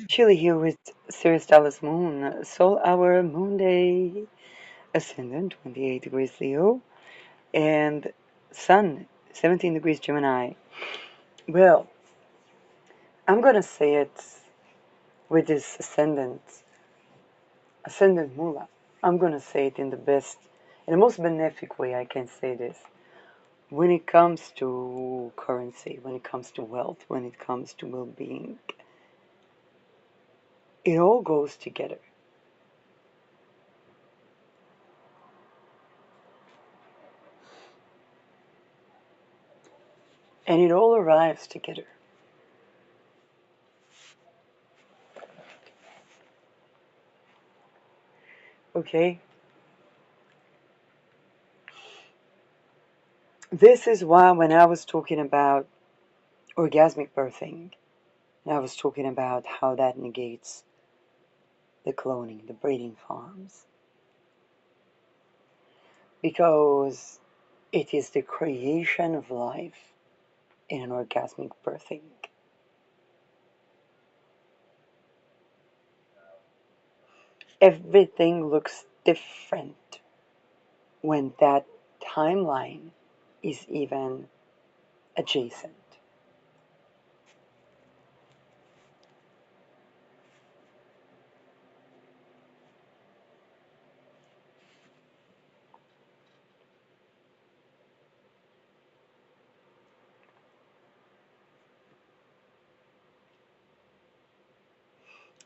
Chilly here with Sirius Dallas Moon, Soul Hour, Moon Day, Ascendant 28 degrees Leo, and Sun 17 degrees Gemini. Well, I'm gonna say it with this Ascendant Mula. I'm gonna say it in the most benefic way I can say this. When it comes to currency, when it comes to wealth, when it comes to well being, it all goes together. And it all arrives together. Okay? This is why when I was talking about orgasmic birthing, and I was talking about how that negates the cloning, the breeding farms, because it is the creation of life in an orgasmic birthing. Everything looks different when that timeline is even adjacent.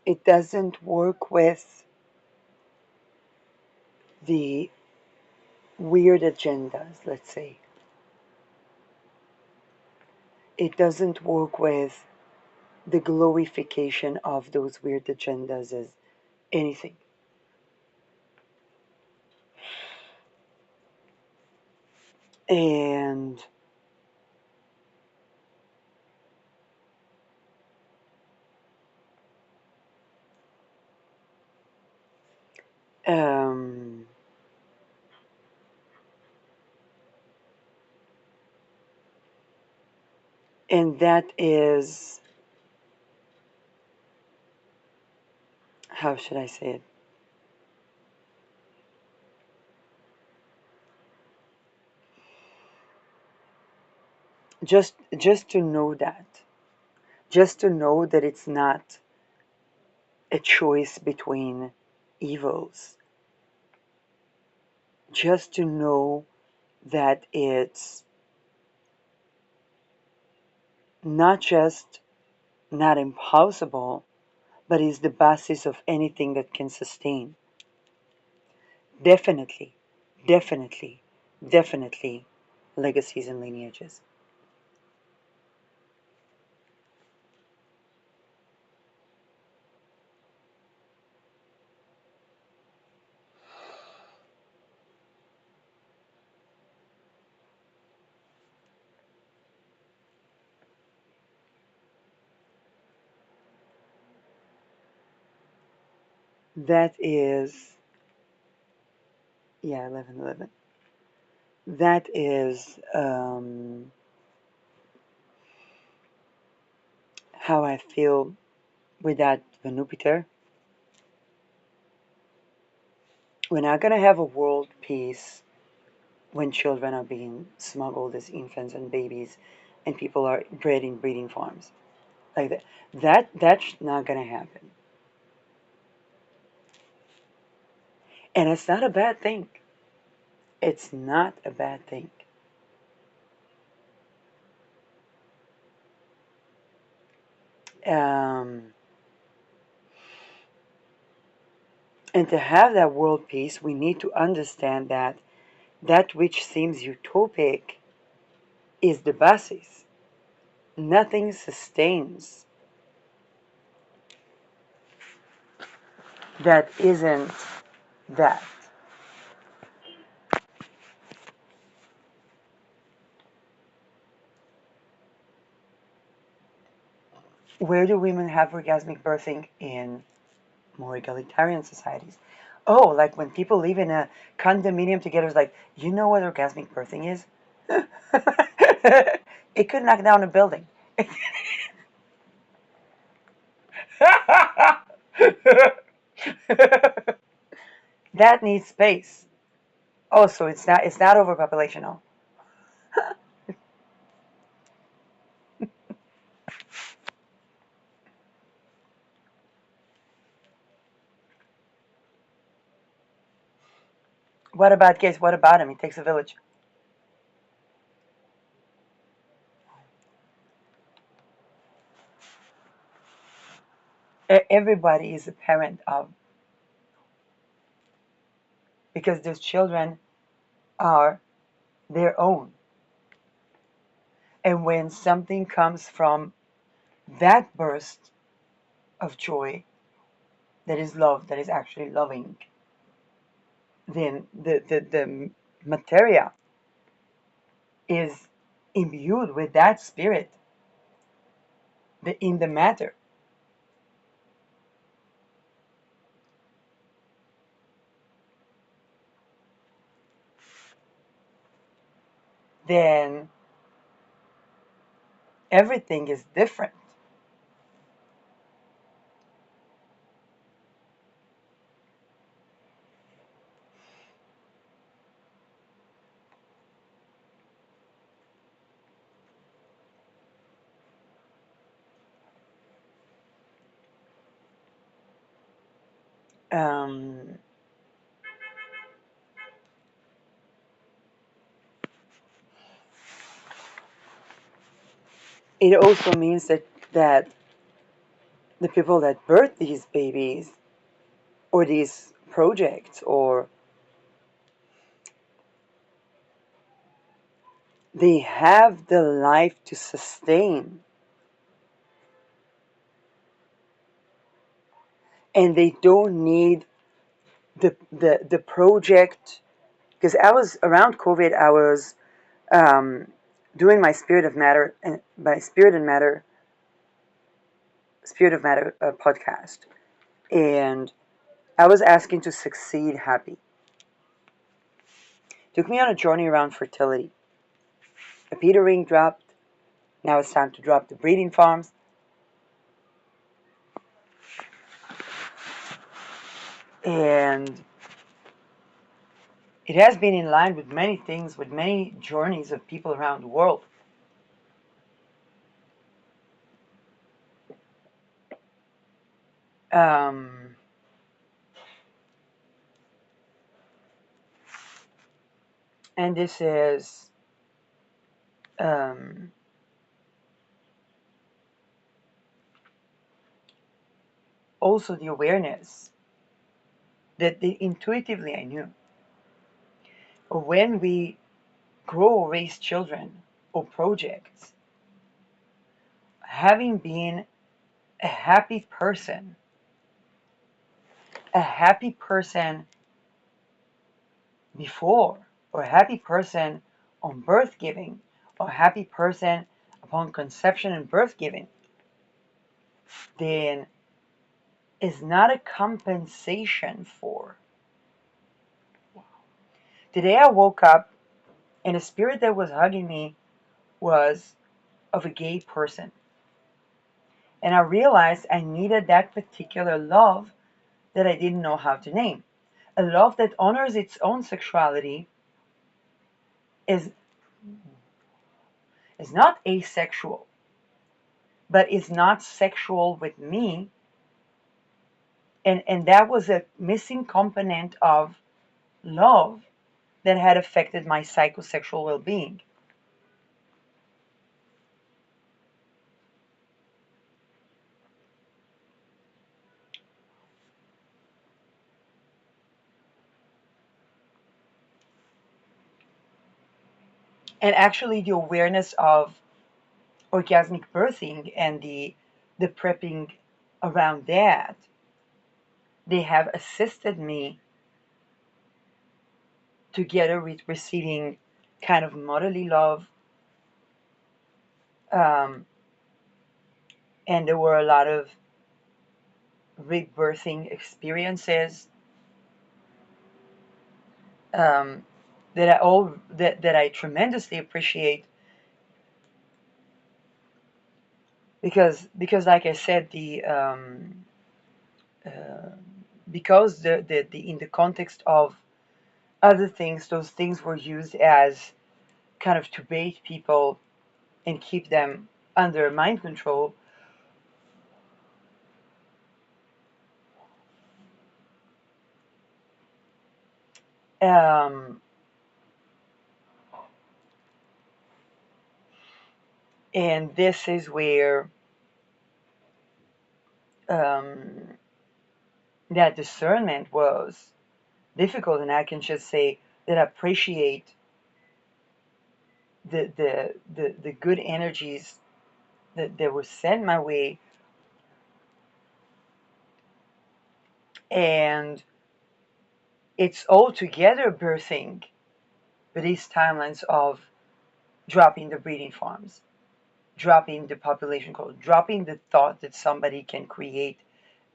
It doesn't work with the weird agendas, let's say. It doesn't work with the glorification of those weird agendas as anything. And um, and that is, how should I say it? Just to know that, just to know that it's not a choice between evils, just to know that it's not just not impossible, but is the basis of anything that can sustain. Definitely, definitely, definitely legacies and lineages. That is, yeah, 1111. That is how I feel with that Venupiter. We're not going to have a world peace when children are being smuggled as infants and babies and people are bred in breeding farms. Like that. That's not going to happen. And it's not a bad thing. It's not a bad thing. Um, and to have that world peace, we need to understand that that which seems utopic is the basis. Nothing sustains that isn't that. Where do women have orgasmic birthing in more egalitarian societies? Oh, like when people live in a condominium together, it's like, you know what orgasmic birthing is? It could knock down a building. That needs space. Oh, so it's not overpopulation, no. What about kids? What about him? It takes a village. Everybody is a parent of, because those children are their own. And when something comes from that burst of joy, that is love, that is actually loving, then the materia is imbued with that spirit in the matter. Then everything is different. Um, it also means that the people that birth these babies or these projects, or they have the life to sustain, and they don't need the project. Because I was around COVID, I was um, doing my spirit of matter podcast, and I was asking to succeed happy. Took me on a journey around fertility. A Peter ring dropped. Now it's time to drop the breeding farms. And it has been in line with many things, with many journeys of people around the world. Um, and this is um, also the awareness that intuitively I knew. When we grow or raise children or projects, having been a happy person, a happy person before, or a happy person on birth giving, or a happy person upon conception and birth giving, then is not a compensation for. Today I woke up and the spirit that was hugging me was of a gay person. And I realized I needed that particular love that I didn't know how to name. A love that honors its own sexuality, is is not asexual, but is not sexual with me. And that was a missing component of love that had affected my psychosexual well-being. And actually the awareness of orgasmic birthing and the prepping around that, they have assisted me together with receiving kind of motherly love. Um, and there were a lot of rebirthing experiences um, that I tremendously appreciate, because like I said, uh, because in the context of other things, those things were used as kind of to bait people and keep them under mind control. Um, and this is where um, that discernment was difficult, and I can just say that I appreciate the good energies that were sent my way, and it's all together birthing these timelines of dropping the breeding farms, dropping the population growth, dropping the thought that somebody can create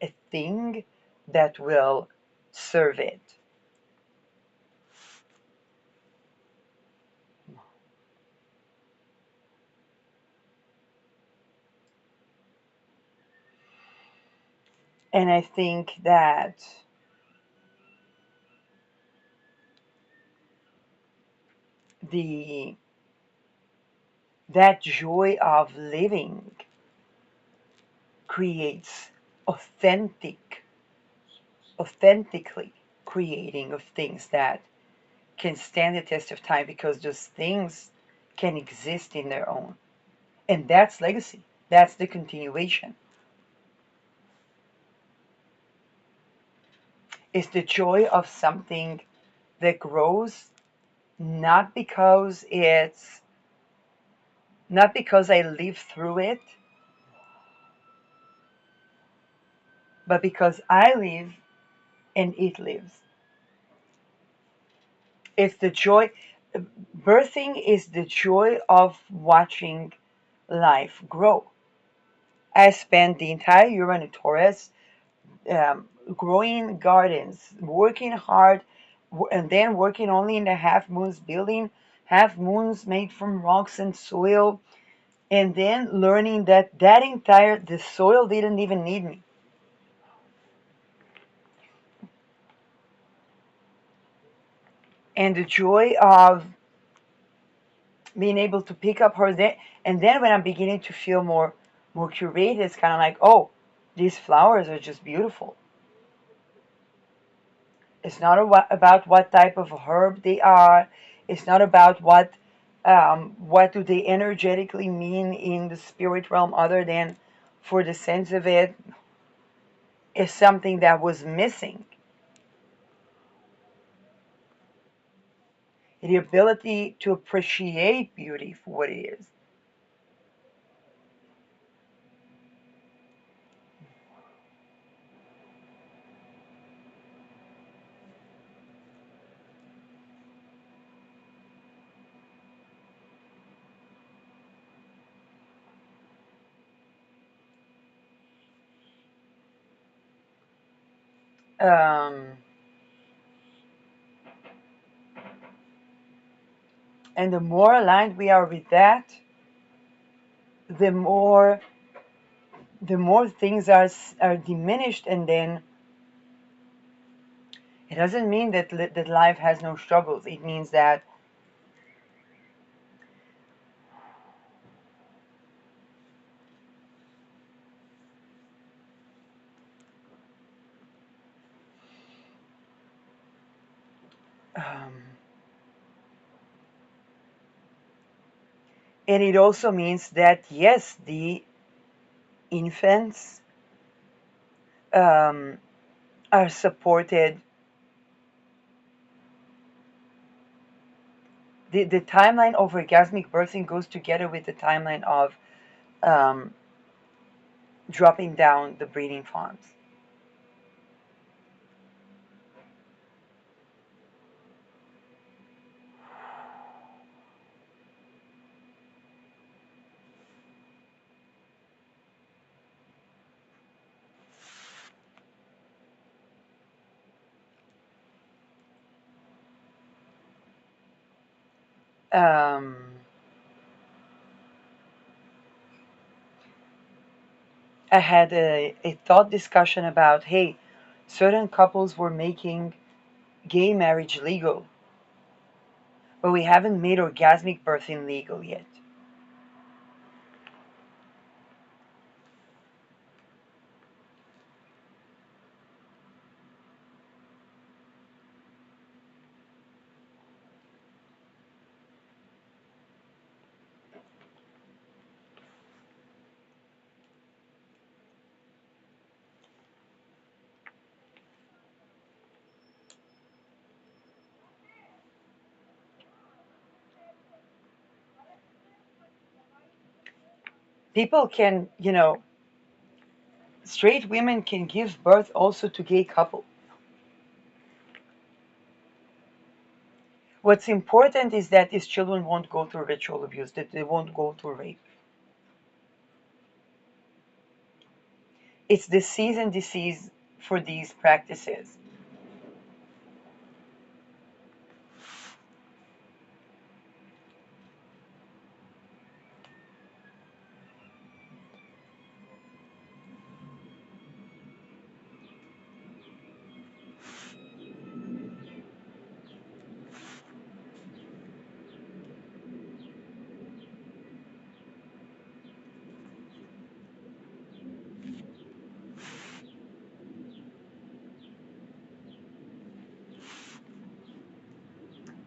a thing that will serve it. And I think that the that joy of living creates authentic authentically creating of things that can stand the test of time, because those things can exist in their own. And that's legacy. That's the continuation. It's the joy of something that grows, not because it's not because I live through it, but because I live and it lives. It's the joy. Birthing is the joy of watching life grow. I spent the entire year in Taurus, growing gardens, working hard, and then working only in the half moons, building half moons made from rocks and soil, and then learning that the soil didn't even need me. And the joy of being able to pick up her there, and then when I'm beginning to feel more curated, it's kind of like, oh, these flowers are just beautiful. It's not about what type of herb they are. It's not about what do they energetically mean in the spirit realm, other than for the sense of it. Is something that was missing. The ability to appreciate beauty for what it is. Um, and the more aligned we are with that, the more things are diminished, and then it doesn't mean that life has no struggles. It means that um, and it also means that yes, the infants um, are supported. The timeline of orgasmic birthing goes together with the timeline of um, dropping down the breeding farms. Um, I had a thought discussion about, hey, certain couples were making gay marriage legal, but we haven't made orgasmic birthing legal yet. People can, straight women can give birth also to gay couples. What's important is that these children won't go through ritual abuse, that they won't go through rape. It's the cease and disease for these practices.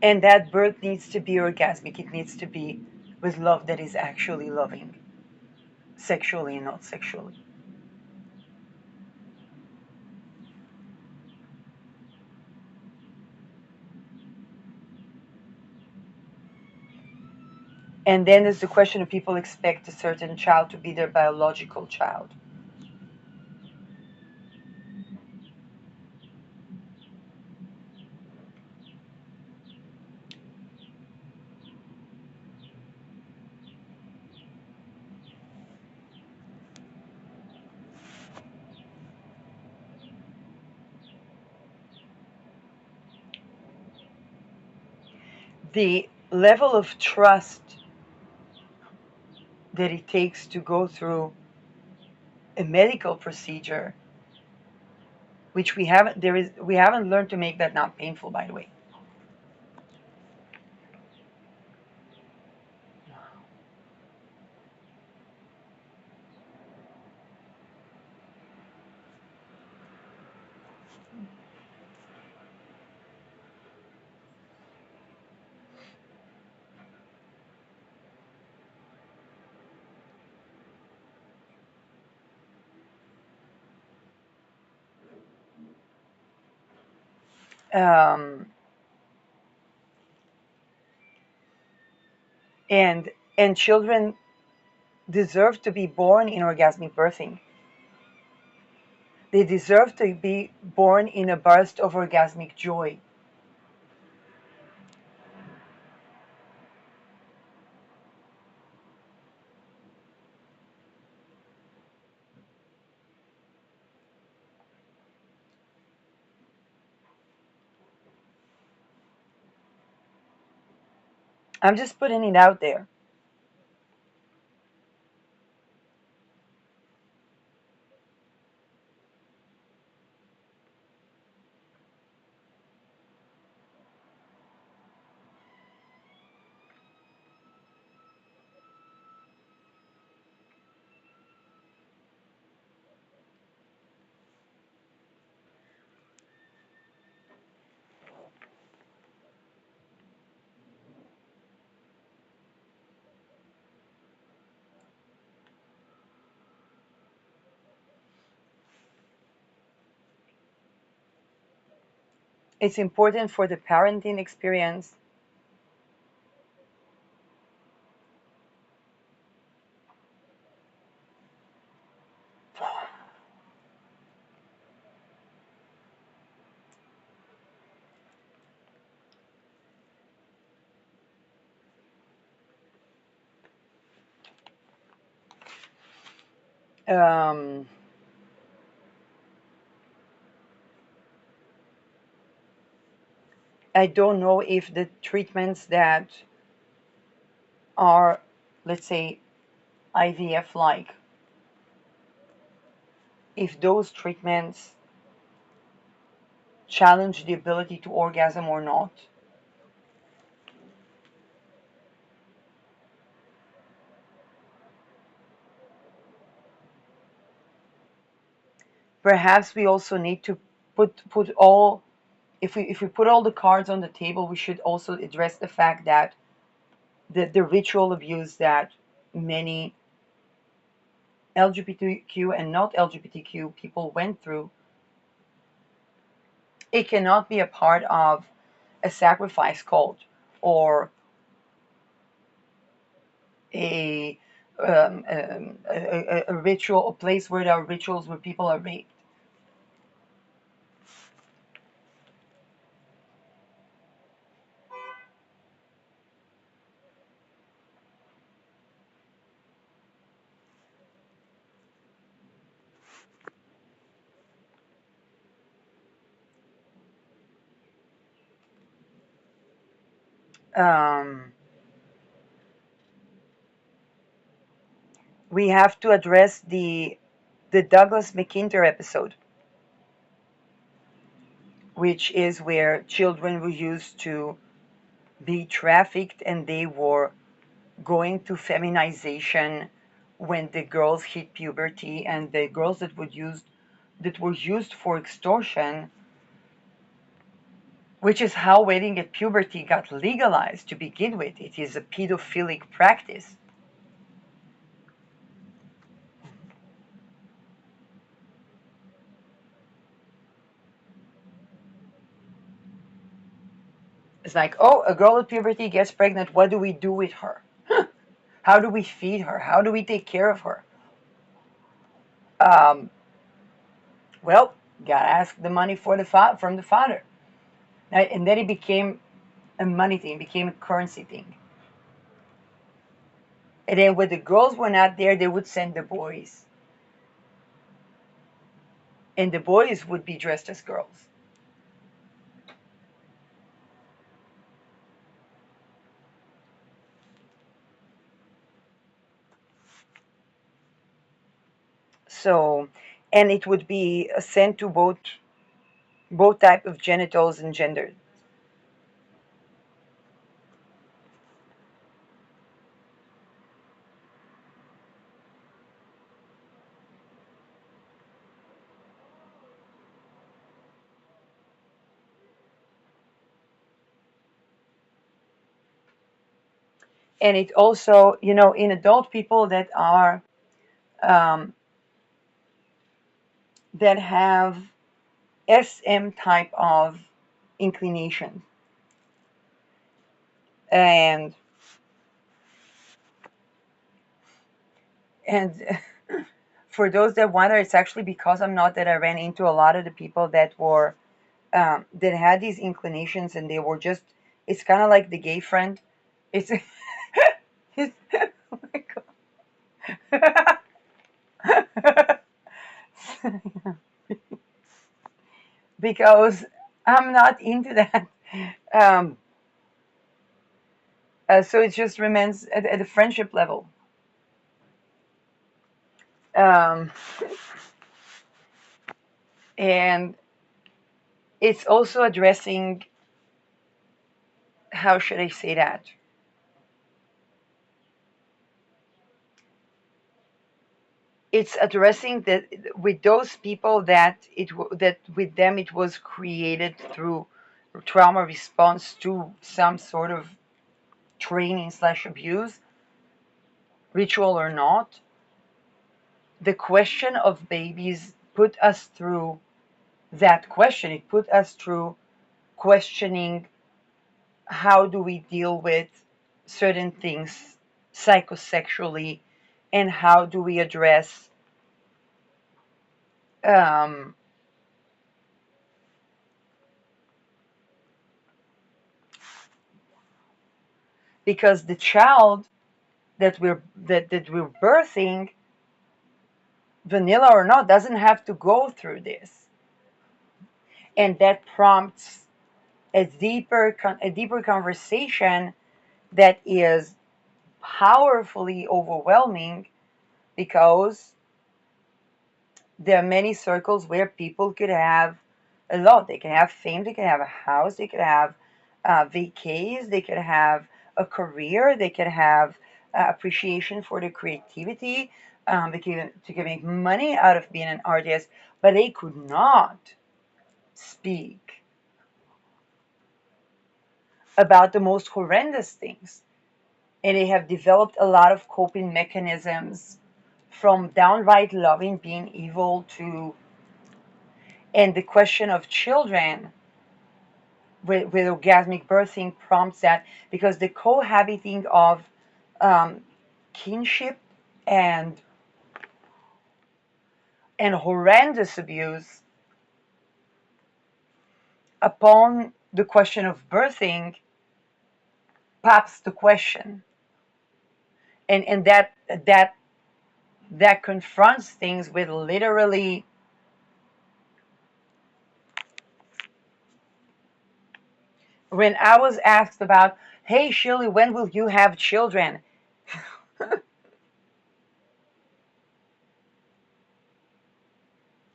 And that birth needs to be orgasmic. It needs to be with love that is actually loving, sexually and not sexually. And then there's the question of people expect a certain child to be their biological child. The level of trust that it takes to go through a medical procedure, which we haven't learned to make that not painful, by the way. Um, and and children deserve to be born in orgasmic birthing. They deserve to be born in a burst of orgasmic joy. I'm just putting it out there. It's important for the parenting experience. Um, I don't know if the treatments that are, let's say, IVF like, if those treatments challenge the ability to orgasm or not. Perhaps we also need to put all if we put all the cards on the table, we should also address the fact that the ritual abuse that many LGBTQ and not LGBTQ people went through, it cannot be a part of a sacrifice cult or a a ritual, a place where there are rituals where people are raped. Um, we have to address the Douglas McIntyre episode, which is where children were used to be trafficked and they were going to feminization when the girls hit puberty, and the girls that were used for extortion, which is how wedding at puberty got legalized to begin with. It is a pedophilic practice. It's like, oh, a girl at puberty gets pregnant. What do we do with her? How do we feed her? How do we take care of her? Um, well, gotta ask the money for from the father. And then it became a money thing, it became a currency thing. And then when the girls were not there, they would send the boys. And the boys would be dressed as girls. So, and it would be sent to both type of genitals and genders. And it also, in adult people um, that have SM type of inclination, and and for those that wonder, it's actually because I'm not, that I ran into a lot of the people that were that had these inclinations, and they were just, it's kind of like the gay friend. It's, it's oh my god. Because I'm not into that. Um, so it just remains at a friendship level. Um, and it's also addressing, how should I say that? It's addressing that with those people that with them it was created through trauma response to some sort of training slash abuse, ritual or not. The question of babies put us through that question. It put us through questioning, how do we deal with certain things psychosexually, and how do we address, um, because the child that we're birthing, vanilla or not, doesn't have to go through this, and that prompts a deeper conversation that is powerfully overwhelming, because there are many circles where people could have a lot. They can have fame, they can have a house, they could have vacays, they could have a career, they could have appreciation for their creativity, they can make money out of being an artist, but they could not speak about the most horrendous things. And they have developed a lot of coping mechanisms from downright loving being evil to, and the question of children with orgasmic birthing prompts that, because the cohabiting of um, kinship and horrendous abuse upon the question of birthing pops the question, and that confronts things with literally. When I was asked about, hey Shirley, when will you have children?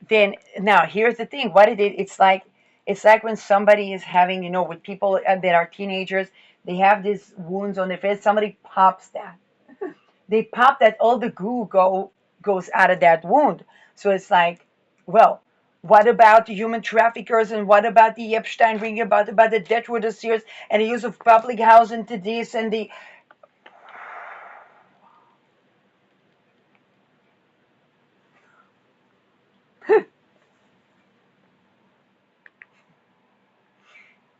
Then now here's the thing, what it is, it's like when somebody is having, with people that are teenagers, they have these wounds on their face, somebody pops that, they pop that, all the goes out of that wound. So it's like, well, what about the human traffickers, and what about the Epstein ring, about the Deadwood Sears, and the use of public housing to this and the.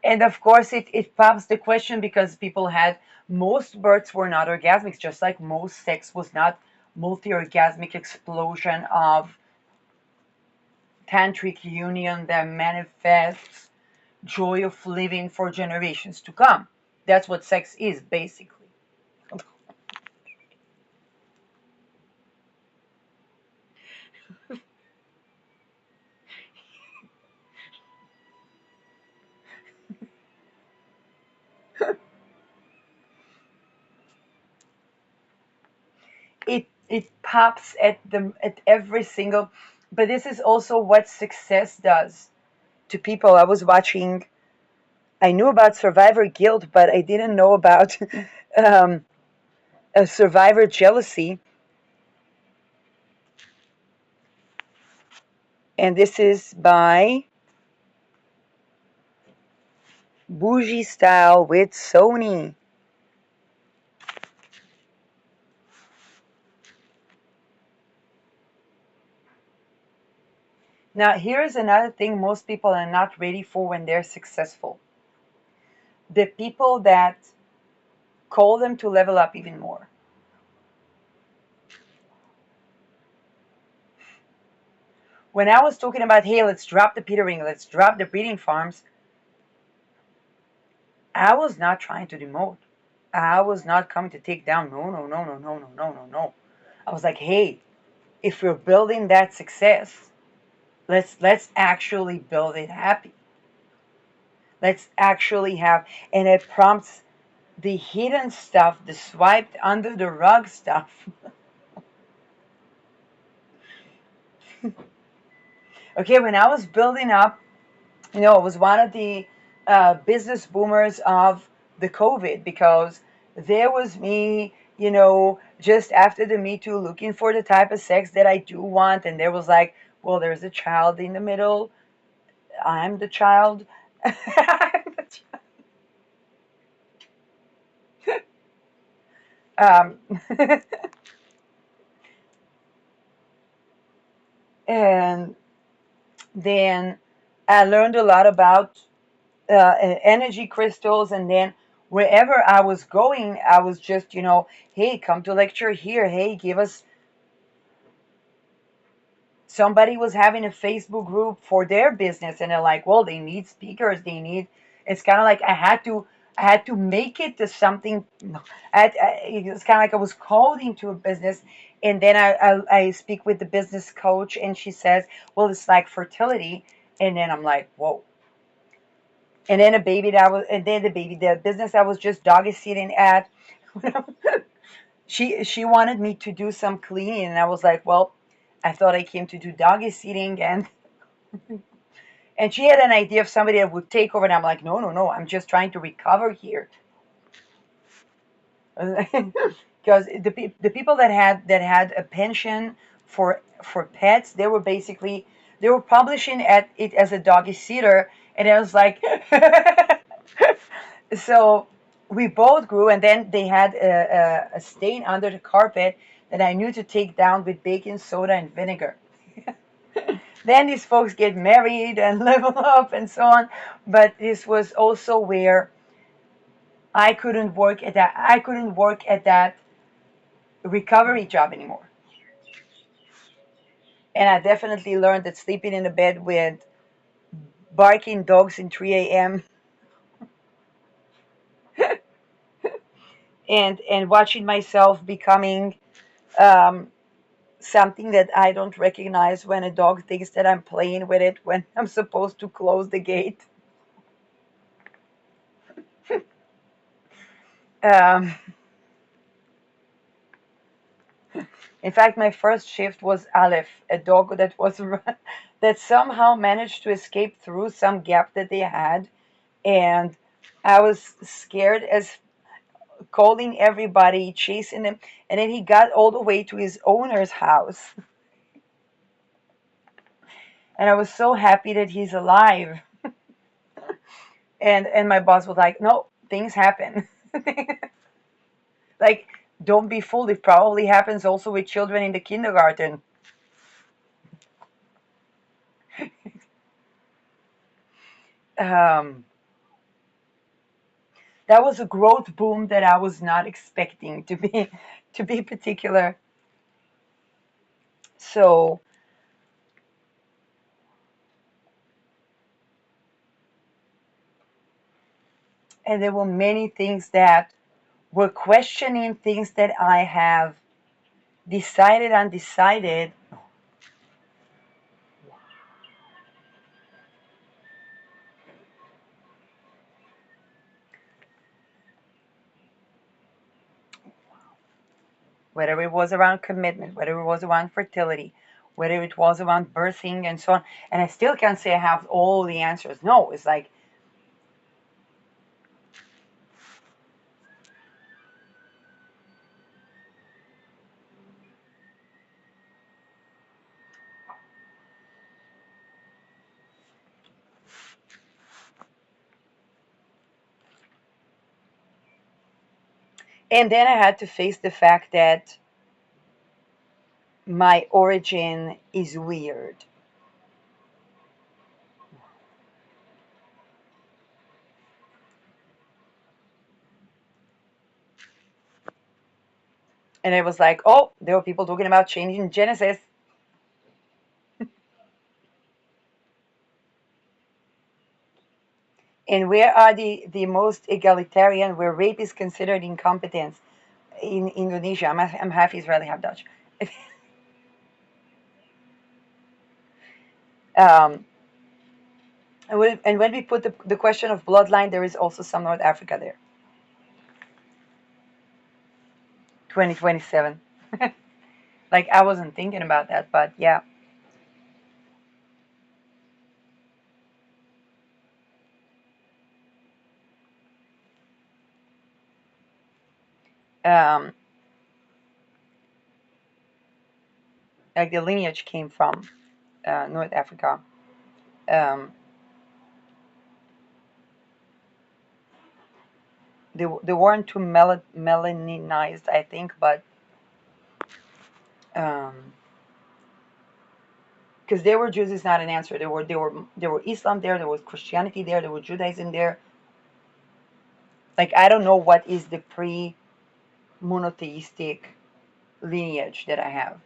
And of course, it pops the question, because people had, most births were not orgasmic, just like most sex was not multi-orgasmic explosion of tantric union that manifests joy of living for generations to come. That's what sex is, basically. It pops at every single. But this is also what success does to people. I knew about survivor guilt, but I didn't know about um, a survivor jealousy. And this is by Bougie Style with Sony. Now, here's another thing most people are not ready for when they're successful. The people that call them to level up even more. When I was talking about, hey, let's drop the petering, let's drop the breeding farms, I was not trying to demote. I was not coming to take down. No, no, no, no, no, no, no, no, no. I was like, hey, if we're building that success, let's actually build it happy. Let's actually have, and it prompts the hidden stuff, the swiped under the rug stuff. Okay, when I was building up, it was one of the business boomers of the COVID, because there was me, just after the Me Too, looking for the type of sex that I do want, and there was like, well, there's a child in the middle. I'm the child. um, and then I learned a lot about energy crystals, and then wherever I was going, I was just, hey, come to lecture here. Hey, give us. Somebody was having a Facebook group for their business, and they're like, well, they need speakers. They need. It's kind of like I had to make it to something. It's kind of like I was called into a business, and then I speak with the business coach, and she says, well, it's like fertility, and then I'm like, whoa. And then the business I was just doggy sitting at, she wanted me to do some cleaning, and I was like, well, I thought I came to do doggy sitting, and she had an idea of somebody that would take over, and I'm like, no, no, no, I'm just trying to recover here. Because the people that had a pension for pets, they were basically, they were publishing at it as a doggy sitter, and I was like, so we both grew, and then they had a stain under the carpet that I knew to take down with baking soda and vinegar. Then these folks get married and level up and so on, but this was also where I couldn't work at that recovery job anymore. And I definitely learned that sleeping in a bed with barking dogs in 3 a.m. and watching myself becoming um, something that I don't recognize when a dog thinks that I'm playing with it when I'm supposed to close the gate. Um, in fact, my first shift was Aleph, a dog that was that somehow managed to escape through some gap that they had, and I was scared as calling everybody, chasing him, and then he got all the way to his owner's house, and I was so happy that he's alive. And my boss was like, "No, things happen." Like, don't be fooled. It probably happens also with children in the kindergarten. Um, that was a growth boom that I was not expecting to be particular. So, and there were many things that were questioning things that I have decided and decided, whether it was around commitment, whether it was around fertility, whether it was around birthing and so on. And I still can't say I have all the answers. No, it's like, and then I had to face the fact that my origin is weird. And it was like, oh, there were people talking about changing Genesis. And where are the most egalitarian, where rape is considered incompetence? In Indonesia. I'm half Israeli, half Dutch. um, and when we put the question of bloodline, there is also some North Africa there. 2027. Like, I wasn't thinking about that, but yeah. Um, like, the lineage came from North Africa. Um, they weren't too melaninized, I think, but um, because they were Jews is not an answer. There were Islam there, there was Christianity there was Judaism there. Like, I don't know what is the pre-monotheistic lineage that I have.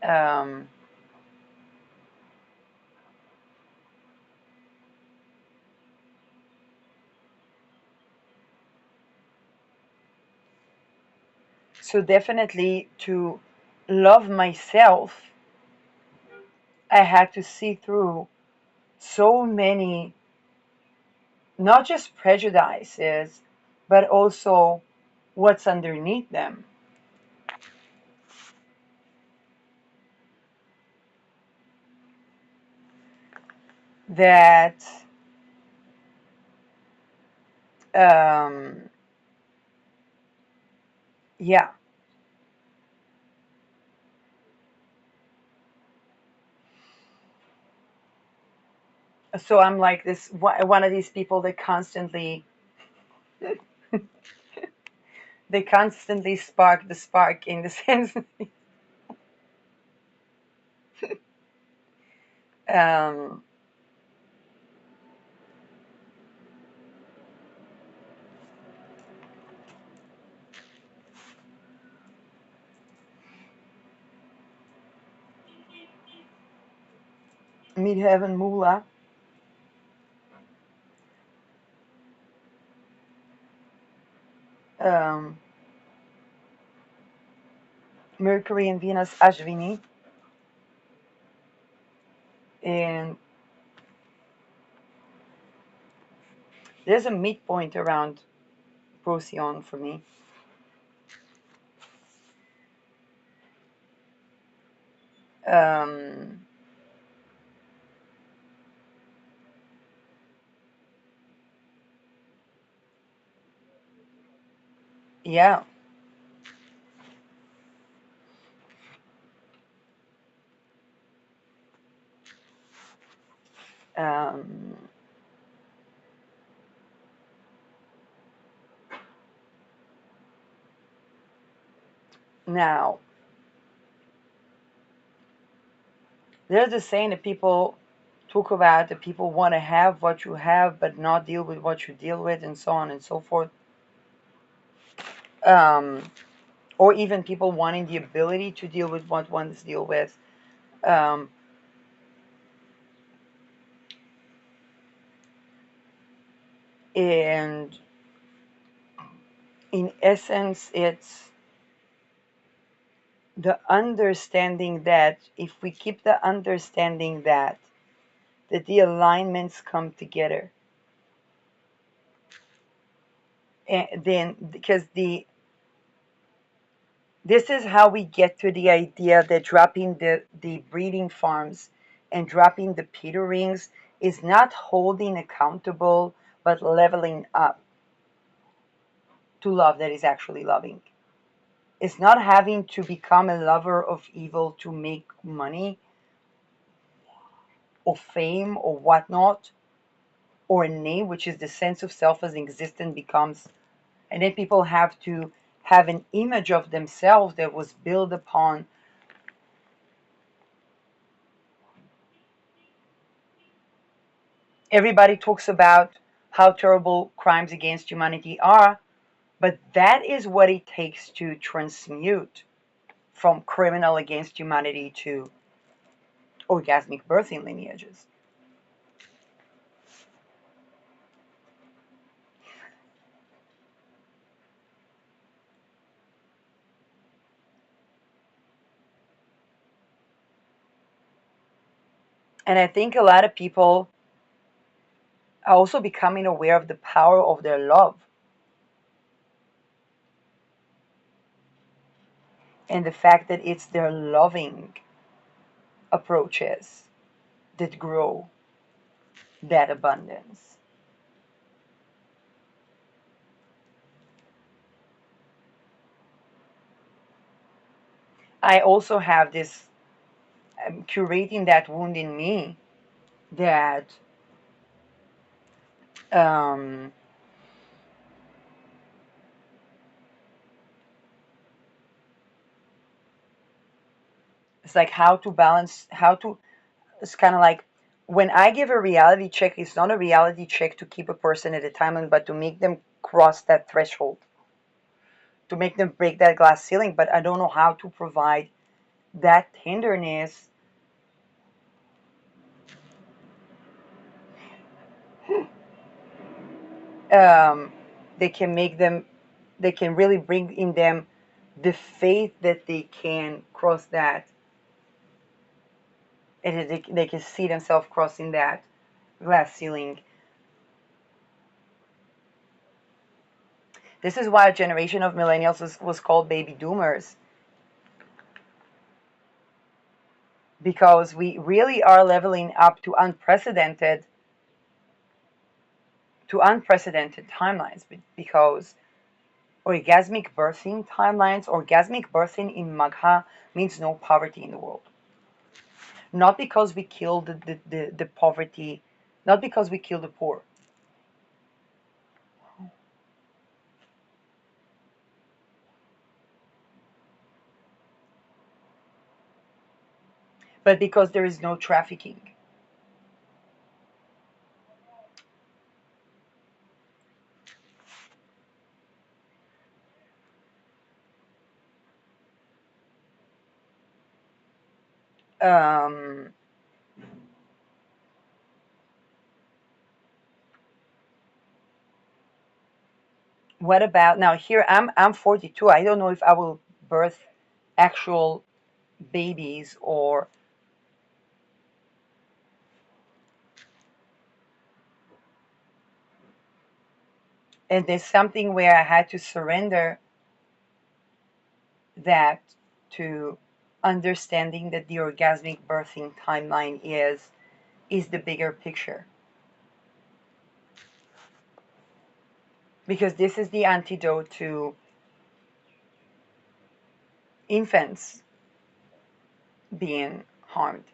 Um, So definitely to love myself, I had to see through so many, not just prejudices, but also what's underneath them. That, um, yeah. So I'm like this one of these people that constantly they constantly spark the spark in the sense. um, Midheaven Mula, um, Mercury and Venus Ashvini, and there's a midpoint around Procyon for me. Um, yeah. Um, Now, there's a saying that people talk about that people want to have what you have but not deal with what you deal with, and so on and so forth. Um, or even people wanting the ability to deal with what ones deal with. Um, and in essence, it's the understanding that if we keep the understanding that the alignments come together, and then because this is how we get to the idea that dropping the breeding farms and dropping the Peter rings is not holding accountable, but leveling up to love that is actually loving. It's not having to become a lover of evil to make money or fame or whatnot, or a name, which is the sense of self as existent becomes. And then people have to have an image of themselves that was built upon. Everybody talks about how terrible crimes against humanity are, but that is what it takes to transmute from criminal against humanity to orgasmic birthing lineages. And I think a lot of people are also becoming aware of the power of their love and the fact that it's their loving approaches that grow that abundance. I also have this curating that wound in me that um, it's like how to balance, how to, it's kind of like when I give a reality check, it's not a reality check to keep a person at a time limit, but to make them cross that threshold, to make them break that glass ceiling. But I don't know how to provide that tenderness um, they can make them, they can really bring in them the faith that they can cross that, and that they can see themselves crossing that glass ceiling. This is why a generation of millennials was called baby doomers, because we really are leveling up to unprecedented timelines, because orgasmic birthing timelines, orgasmic birthing in Magha means no poverty in the world. Not because we kill the poverty, not because we kill the poor, but because there is no trafficking. Um, what about now? Here I'm 42. I don't know if I will birth actual babies, or and there's something where I had to surrender that to understanding that the orgasmic birthing timeline is the bigger picture, because this is the antidote to infants being harmed.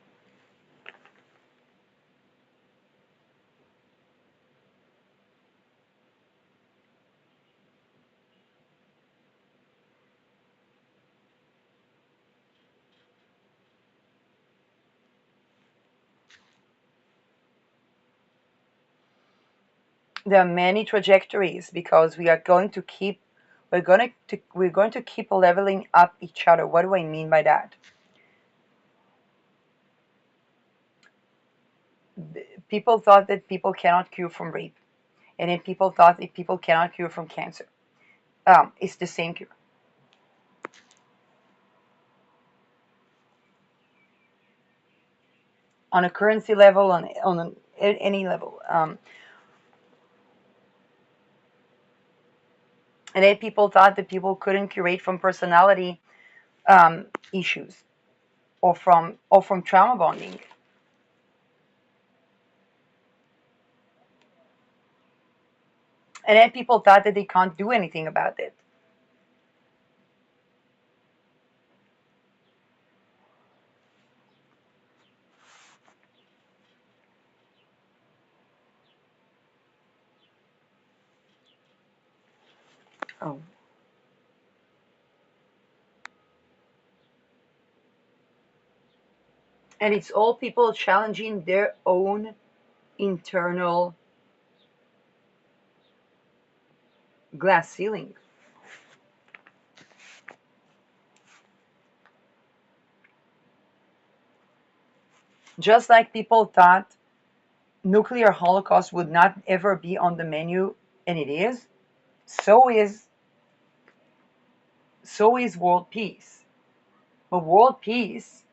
There are many trajectories, because we're going to keep leveling up each other. What do I mean by that? People thought that people cannot cure from rape, and then people thought that people cannot cure from cancer. It's the same cure on a currency level, any level. And then people thought that people couldn't curate from personality issues, or from trauma bonding. And then people thought that they can't do anything about it. Oh. And it's all people challenging their own internal glass ceiling. Just like people thought nuclear holocaust would not ever be on the menu, and it is, so is world peace. But world peace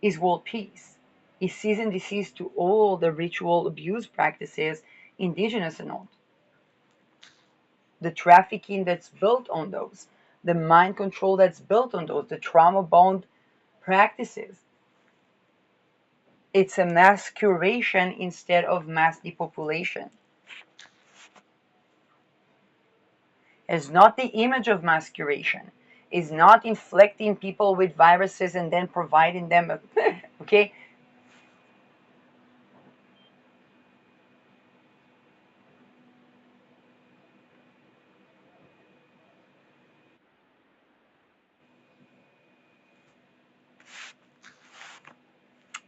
is world peace. Is cease and desist to all the ritual abuse practices, indigenous and not. The trafficking that's built on those, the mind control that's built on those, the trauma bond practices. It's a mass curation instead of mass depopulation. It's not the image of mass curation. It's not inflicting people with viruses and then providing them okay.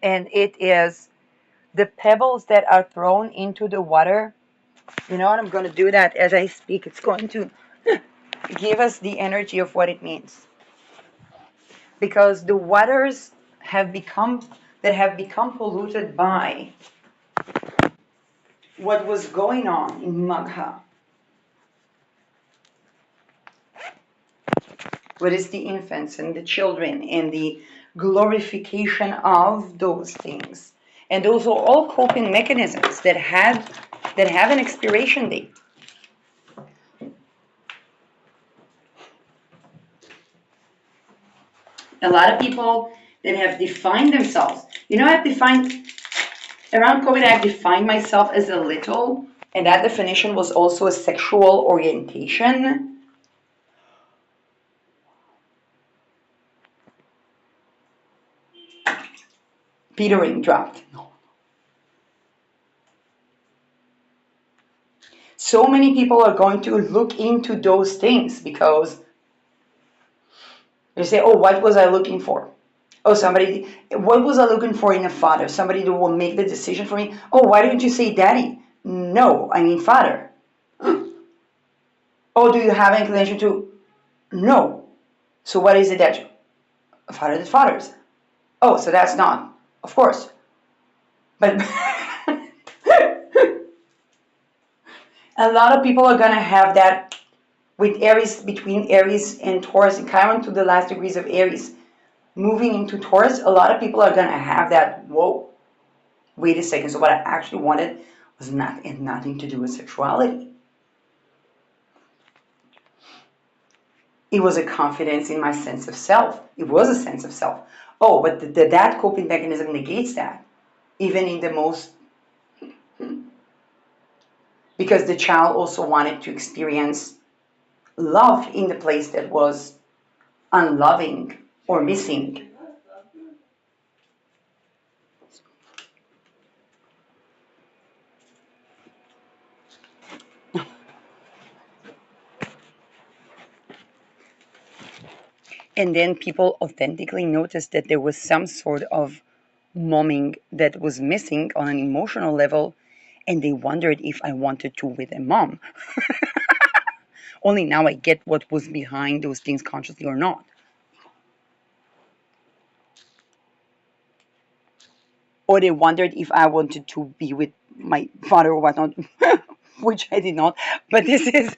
And it is the pebbles that are thrown into the water. You know what? I'm going to do that as I speak. It's going to give us the energy of what it means. Because the waters have become polluted by what was going on in Magha. What is the infants and the children and the glorification of those things? And those are all coping mechanisms that have an expiration date. A lot of people that have defined themselves. I've defined around COVID. I've defined myself as a little, and that definition was also a sexual orientation. Petering dropped. So many people are going to look into those things because they say, oh, what was I looking for? Oh, somebody, what was I looking for in a father? Somebody that will make the decision for me. Oh, why didn't you say daddy? No, I mean father. Oh, do you have an inclination to? No. So what is it that a father that fathers? Oh, so that's not, of course. But a lot of people are gonna have that with Aries, between Aries and Taurus and Chiron to the last degrees of Aries. Moving into Taurus, a lot of people are gonna have that, whoa, wait a second. So what I actually wanted was nothing to do with sexuality. It was a confidence in my sense of self. It was a sense of self. Oh, but that coping mechanism negates that, even in the most, because the child also wanted to experience love in the place that was unloving or missing. And then people authentically noticed that there was some sort of momming that was missing on an emotional level, and they wondered if I wanted to with a mom. Only now I get what was behind those things, consciously or not. Or they wondered if I wanted to be with my father or whatnot, which I did not. But this is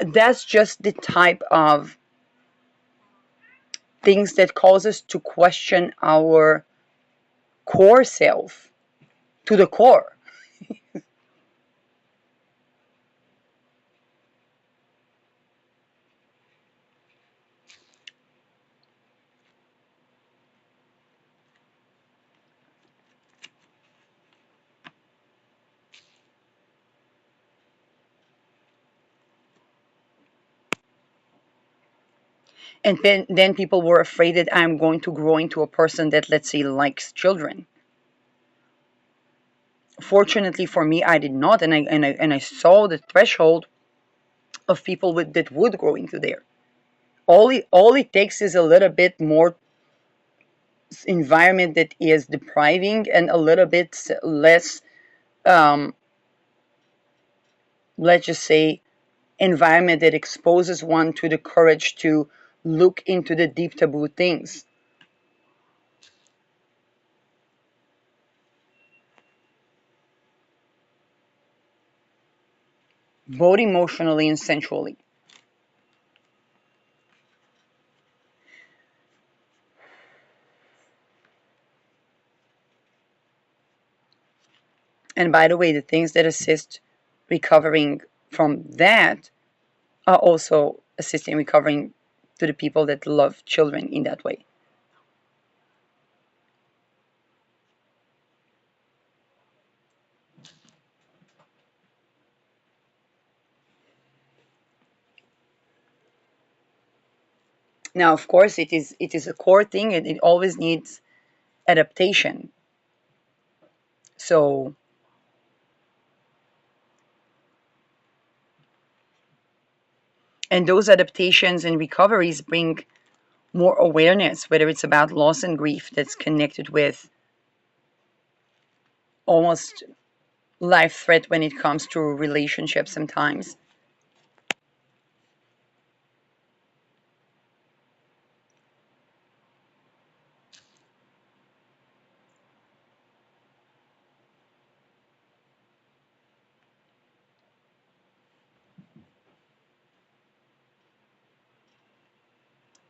that's just the type of things that cause us to question our core self to the core. And then people were afraid that I'm going to grow into a person that, let's say, likes children. Fortunately for me, I did not, and I saw the threshold of people that would grow into there. All it takes is a little bit more environment that is depriving and a little bit less, um, let's just say, environment that exposes one to the courage to look into the deep taboo things, both emotionally and sensually. And by the way, the things that assist recovering from that are also assisting recovering to the people that love children in that way. Now, of course, it is a core thing, and it always needs adaptation. So, and those adaptations and recoveries bring more awareness, whether it's about loss and grief that's connected with almost life threat when it comes to relationships sometimes.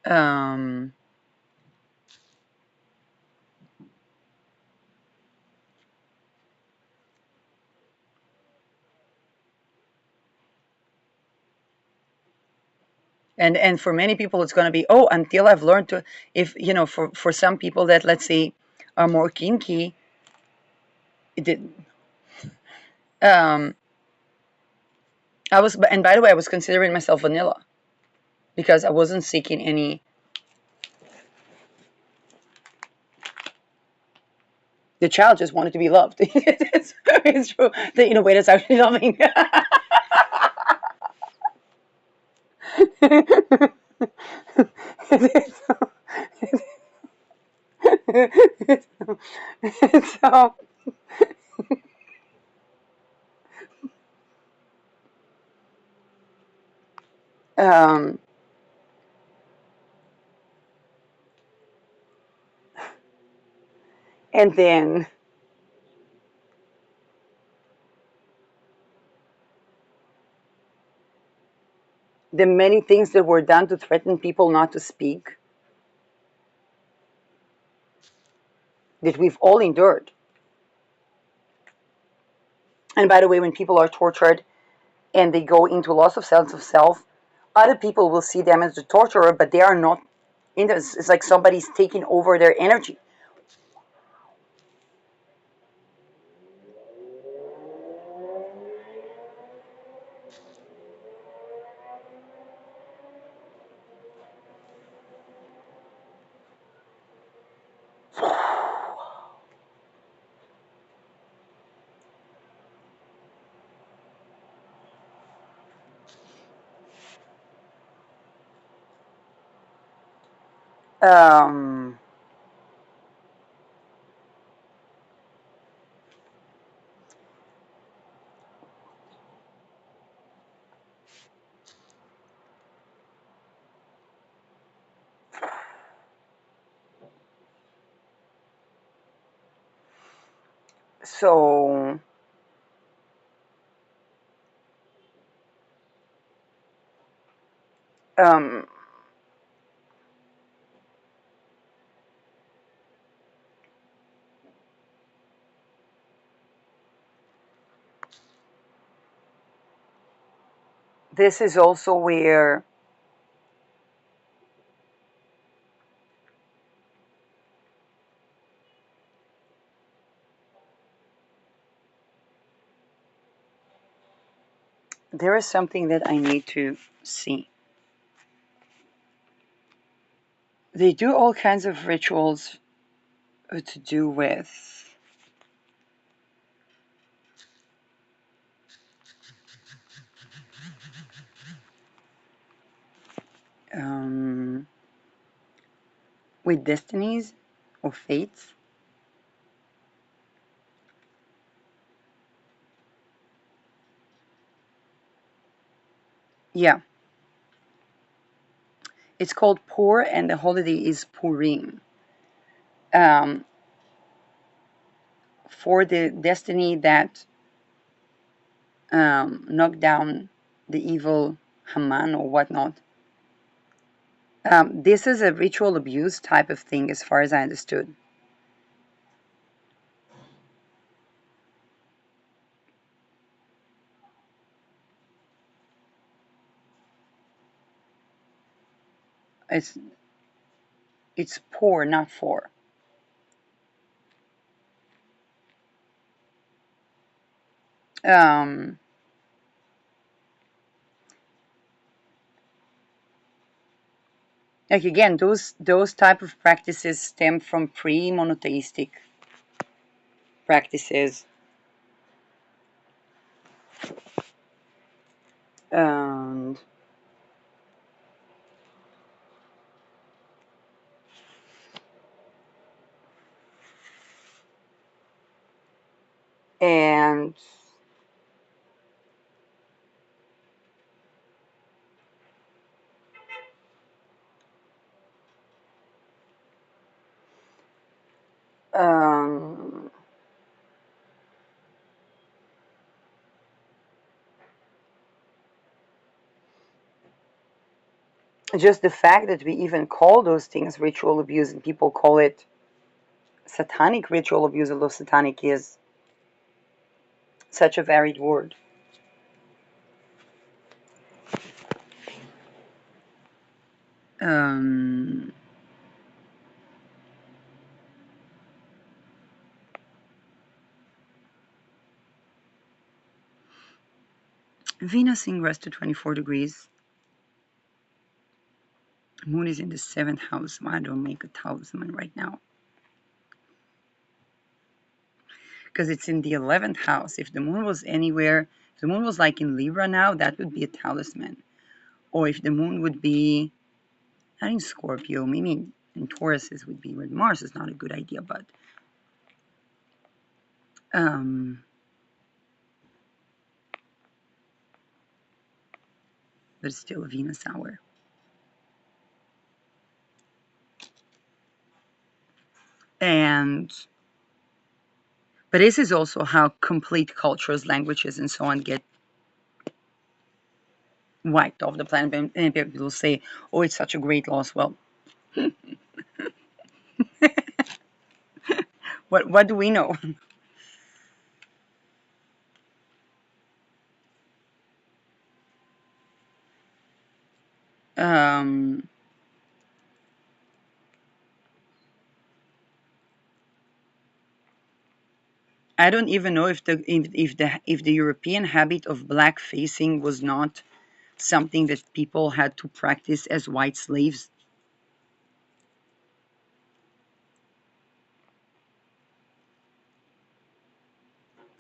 Um, and for many people, it's going to be, oh, until I've learned to, if, for some people that, let's say, are more kinky, it did, um, and by the way, I was considering myself vanilla because I wasn't seeking any. The child just wanted to be loved. It's true. That, in a way, that's actually loving. So, um, and then the many things that were done to threaten people not to speak that we've all endured. And by the way, when people are tortured and they go into loss of sense of self, other people will see them as the torturer, but they are not. It's like somebody's taking over their energy. Um, so um, this is also where there is something that I need to see. They do all kinds of rituals to do with um, with destinies or fates. Yeah, it's called Pur, and the holiday is Purim. Um, for the destiny that knocked down the evil Haman or whatnot. This is a ritual abuse type of thing, as far as I understood. It's it's poor, not for. Um, like again, those type of practices stem from pre-monotheistic practices, and and um, just the fact that we even call those things ritual abuse and people call it satanic ritual abuse, although satanic is such a varied word. Um, Venus ingress to 24 degrees. Moon is in the 7th house. Why don't make a talisman right now? Because it's in the 11th house. If the moon was anywhere, if the moon was like in Libra now, that would be a talisman. Or if the moon would be, not in Scorpio, maybe in Taurus would be where Mars is not a good idea, um, but it's still a Venus hour. And but this is also how complete cultures, languages, and so on get wiped off the planet. And people say, "Oh, it's such a great loss." Well, what do we know? Um, I don't even know if the European habit of black facing was not something that people had to practice as white slaves.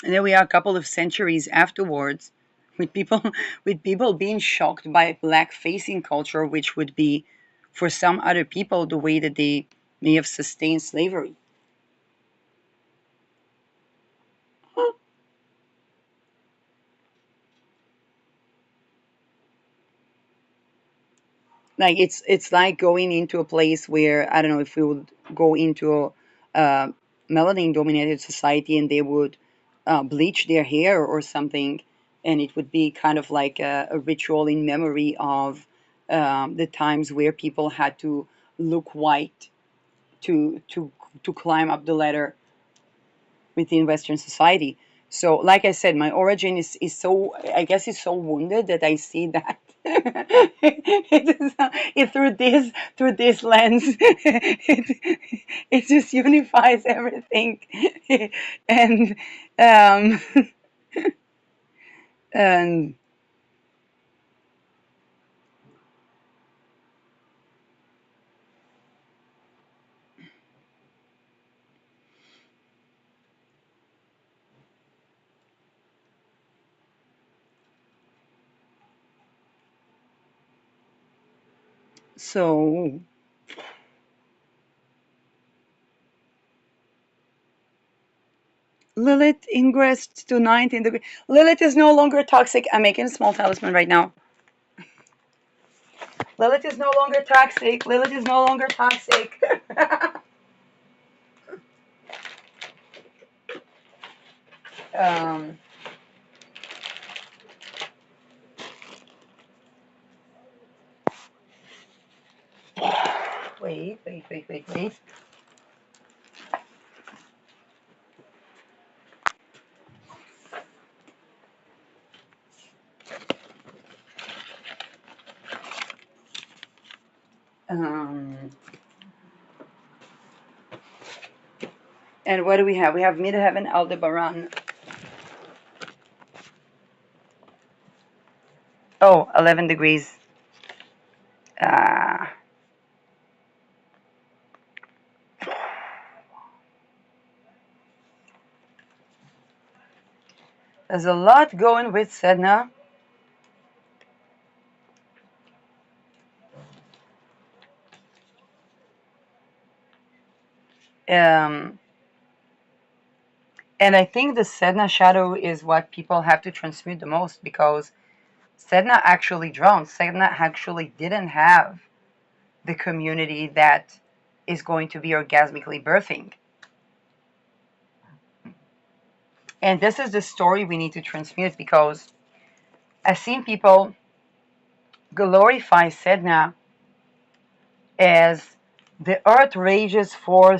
And then we are a couple of centuries afterwards with people with people being shocked by black facing culture, which would be for some other people the way that they may have sustained slavery. Like it's like going into a place where I don't know if we would go into a melanin dominated society and they would bleach their hair or something, and it would be kind of like a ritual in memory of the times where people had to look white to to to climb up the ladder within Western society. So, like I said, my origin is so, I guess, it's so wounded that I see that through this lens, it just unifies everything, and um, and so Lilith ingressed to 19 degrees. Lilith is no longer toxic. I'm making a small talisman right now. Lilith is no longer toxic. Lilith is no longer toxic. um, wait. Um, and what do we have? We have Midheaven Aldebaran. Oh, 11 degrees. Uh, there's a lot going with Sedna. Um, and I think the Sedna shadow is what people have to transmute the most because Sedna actually drowned. Sedna actually didn't have the community that is going to be orgasmically birthing. And this is the story we need to transmute because I've seen people glorify Sedna as the earth rages for